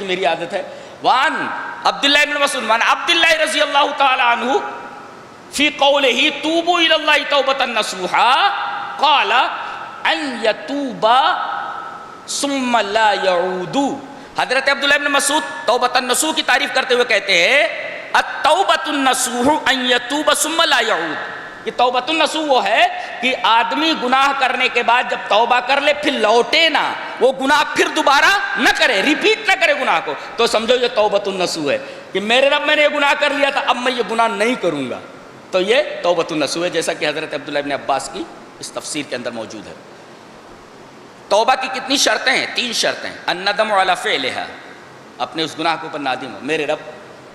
میری عادت ہے. وان عبداللہ بن مسعود وان عبداللہ رضی اللہ تعالی عنہ فی قولہ توبوا الی اللہ توبۃ نصوحا قال ان یتوبا ثم لا یعودوا. حضرت عبداللہ بن مسعود توبۃ النصوح کی تعریف کرتے ہوئے کہتے ہیں التوبۃ النصوح ان یتوب ثم لا یعود. کہ توبۃ النصوح وہ ہے کہ آدمی گناہ کرنے کے بعد جب توبہ کر لے پھر لوٹے نہ، وہ گناہ پھر دوبارہ نہ کرے، ریپیٹ نہ کرے گناہ کو. تو سمجھو یہ توبۃ النصوح ہے کہ میرے رب میں نے یہ گناہ کر لیا تھا، اب میں یہ گناہ نہیں کروں گا. تو یہ توبۃ النصوح ہے، جیسا کہ حضرت عبداللہ بن عباس کی اس تفسیر کے اندر موجود ہے. توبہ کی کتنی شرطیں ہیں؟ 3 شرطیں. الندم علی فعلھا، اپنے اس گناہ کے اوپر نادم ہو. میرے رب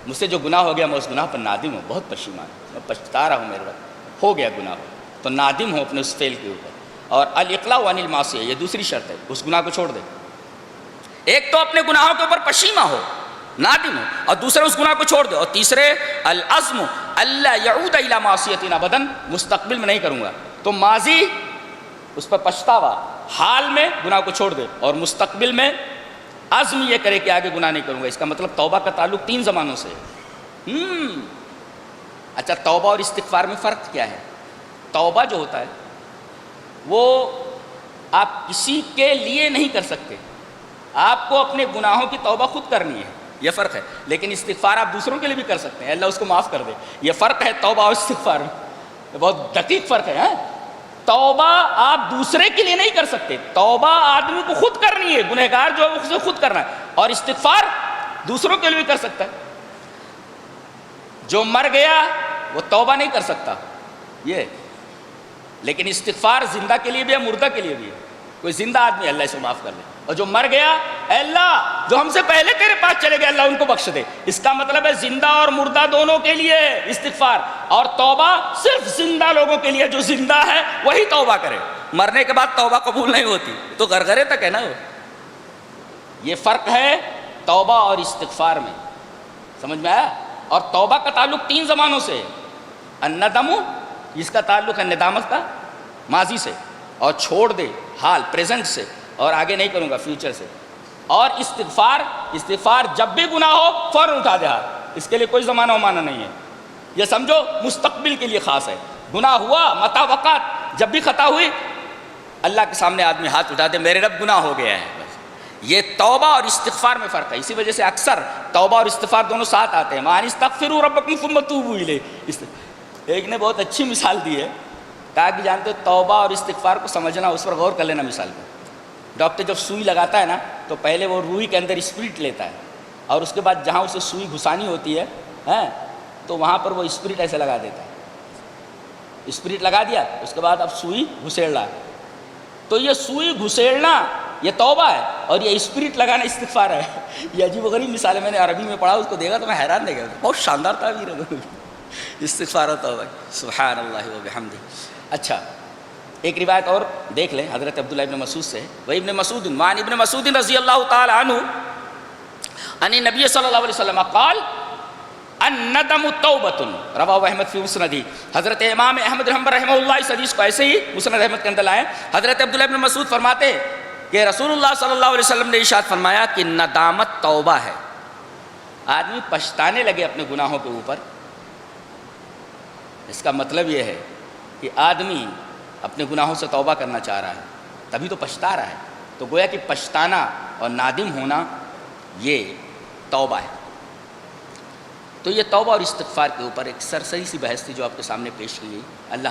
مجھ سے جو گناہ ہو گیا میں اس گناہ پر نادم ہوں، بہت پشیمان ہوں، میں پچھتا رہا ہوں، میرے رب ہو گیا گناہ، تو نادم ہو اپنے اس فعل کے اوپر. اور الاقلاع عن المعصیہ، یہ دوسری شرط ہے، اس گناہ کو چھوڑ دے. ایک تو اپنے گناہوں کے اوپر پشیماں ہو، نادم ہو، اور دوسرے اس گناہ کو چھوڑ دے. اور تیسرے العزم الا یعود الی معصیۃ ابدا، مستقبل میں نہیں کروں گا. تو ماضی اس پر پچھتاوا، حال میں گناہ کو چھوڑ دے، اور مستقبل میں عزم یہ کرے کہ آگے گناہ نہیں کروں گا. اس کا مطلب توبہ کا تعلق 3 زمانوں سے ہے. اچھا، توبہ اور استغفار میں فرق کیا ہے؟ توبہ جو ہوتا ہے وہ آپ کسی کے لیے نہیں کر سکتے، آپ کو اپنے گناہوں کی توبہ خود کرنی ہے، یہ فرق ہے. لیکن استغفار آپ دوسروں کے لیے بھی کر سکتے ہیں، اللہ اس کو معاف کر دے. یہ فرق ہے توبہ اور استغفار میں، یہ بہت دقیق فرق ہے. توبہ آپ دوسرے کے لیے نہیں کر سکتے، توبہ آدمی کو خود کرنی ہے، گنہگار جو ہے اسے خود کرنا ہے. اور استغفار دوسروں کے لیے بھی کر سکتا ہے. جو مر گیا وہ توبہ نہیں کر سکتا یہ، لیکن استغفار زندہ کے لیے بھی ہے، مردہ کے لیے بھی ہے. کوئی زندہ آدمی اللہ اسے معاف کر دے، اور جو مر گیا اے اللہ جو ہم سے پہلے تیرے پاس چلے گئے اللہ ان کو بخش دے. اس کا مطلب ہے زندہ اور مردہ دونوں کے لیے استغفار. اور توبہ صرف زندہ لوگوں کے لیے، جو زندہ ہے وہی توبہ کرے، مرنے کے بعد توبہ قبول نہیں ہوتی، تو غرغرے تک ہے نا. یہ فرق ہے توبہ اور استغفار میں، سمجھ میں آیا؟ اور توبہ کا تعلق 3 زمانوں سے ہے. الندم، جس کا تعلق ہے ندامت کا، ماضی سے، اور چھوڑ دے حال پریزنٹ سے، اور آگے نہیں کروں گا فیوچر سے. اور استغفار جب بھی گناہ ہو فوراً اٹھا دے ہاتھ، اس کے لیے کوئی زمانہ ومانہ نہیں ہے. یہ سمجھو مستقبل کے لیے خاص ہے. گناہ ہوا متا وقات، جب بھی خطا ہوئی اللہ کے سامنے آدمی ہاتھ اٹھا دے، میرے رب گناہ ہو گیا ہے. یہ توبہ اور استغفار میں فرق ہے. اسی وجہ سے اکثر توبہ اور استغفار دونوں ساتھ آتے ہیں. وَأَنِ اسْتَغْفِرُوا رَبَّكُمْ ثُمَّ تُوبُوا إِلَيْهِ. ایک نے بہت اچھی مثال دی ہے، کہا کہ جانتے ہو توبہ اور استغفار کو سمجھنا، اس پر غور کر لینا. مثال پر ڈاکٹر جب سوئی لگاتا ہے نا تو پہلے وہ روئی کے اندر اسپرٹ لیتا ہے، اور اس کے بعد جہاں اسے سوئی گھسانی ہوتی ہے تو وہاں پر وہ اسپرٹ ایسے لگا دیتا ہے. اسپرٹ لگا دیا، اس کے بعد اب سوئی گھسیڑ رہا ہے. تو یہ سوئی گھسیڑنا یہ توبہ ہے، اور یہ اسپرٹ لگانا استغفار ہے. یہ عجیب و غریب مثال ہے، میں نے عربی میں پڑھا، اس کو دیکھا تو میں حیران رہ گیا. بہت شاندار تعبیر ہے استغفار و توبہ. سبحان اللہ و بحمدہ. اچھا، ایک روایت اور دیکھ لیں حضرت عبداللہ ابن مسعود سے. وہ ابن مسعود وعن ابن مسعود رضی اللہ تعالی عنہ ان نبی صلی اللہ علیہ وسلم قال الندم توبۃ رواہ احمد فی مسندہ. حضرت امام احمد رحمہ اللہ اس حدیث کو ایسے ہی مسند احمد کے اندر لائے. حضرت عبداللہ ابن مسعود فرماتے کہ رسول اللہ صلی اللہ علیہ وسلم نے ارشاد فرمایا کہ ندامت توبہ ہے. آدمی پچھتانے لگے اپنے گناہوں کے اوپر، اس کا مطلب یہ ہے کہ آدمی اپنے گناہوں سے توبہ کرنا چاہ رہا ہے، تبھی تو پچھتا رہا ہے. تو گویا کہ پچھتانا اور نادم ہونا یہ توبہ ہے. تو یہ توبہ اور استغفار کے اوپر ایک سرسری سی بحث تھی جو آپ کے سامنے پیش کی گئی. اللہ